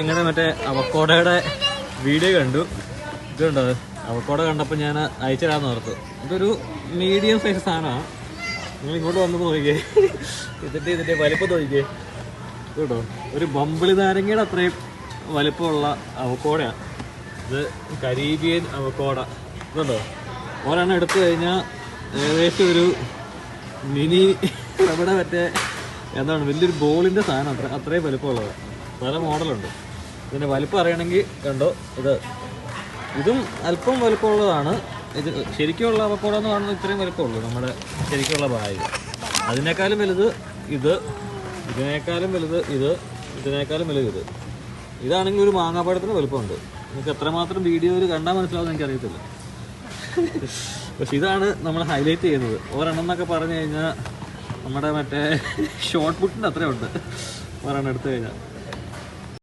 നിങ്ങളുടെ മറ്റേ അവക്കോടയുടെ വീഡിയോ കണ്ടു. ഇതുണ്ടോ അവക്കോട കണ്ടപ്പോൾ ഞാൻ അയച്ചിടാന്ന് ഓർത്തു. ഇതൊരു മീഡിയം സൈസ് സാധനമാണ്. നിങ്ങൾ ഇങ്ങോട്ട് വന്നത് നോക്കിക്കേ, ഇതിൻ്റെ വലിപ്പം നോക്കിക്കേ. കേട്ടോ, ഒരു ബമ്പിളി നാരങ്ങയുടെ അത്രയും വലിപ്പമുള്ള അവക്കോടയാണ് ഇത്. കരീബിയൻ അവക്കോട. ഇതുണ്ടോ, ഒരെണ്ണം എടുത്തു കഴിഞ്ഞാൽ ഏകദേശം ഒരു മിനി നമ്മുടെ മറ്റേ എന്താണ് വലിയൊരു ബോളിൻ്റെ സാധനം അത്രയും വലിപ്പമുള്ളത്. പല മോഡലുണ്ട്. ഇതിൻ്റെ വലിപ്പം അറിയണമെങ്കിൽ കണ്ടോ, ഇതും അല്പം വലിപ്പമുള്ളതാണ്. ഇത് ശരിക്കുള്ള അവക്കോട എന്ന് പറയുന്നത് ഇത്രയും വലിപ്പമുള്ളൂ, നമ്മുടെ ശരിക്കുള്ള ബാഗ്. അതിനേക്കാളും വലുത് ഇത്, ഇതിനേക്കാളും വലുത് ഇത്, ഇതിനേക്കാളും വലുത് ഇത്. ഇതാണെങ്കിൽ ഒരു മാങ്ങാപ്പഴത്തിന് വലുപ്പമുണ്ട്. നിങ്ങൾക്ക് എത്രമാത്രം വീഡിയോയിൽ കണ്ടാൽ മനസ്സിലാവുമെന്ന് എനിക്കറിയത്തില്ല. പക്ഷെ ഇതാണ് നമ്മൾ ഹൈലൈറ്റ് ചെയ്യുന്നത്. ഒരെണ്ണം എന്നൊക്കെ പറഞ്ഞു കഴിഞ്ഞാൽ നമ്മുടെ മറ്റേ ഷോർട്ട് പുട്ടിൻ്റെ അത്രയുണ്ട് ഒരെണ്ണം എടുത്തു കഴിഞ്ഞാൽ.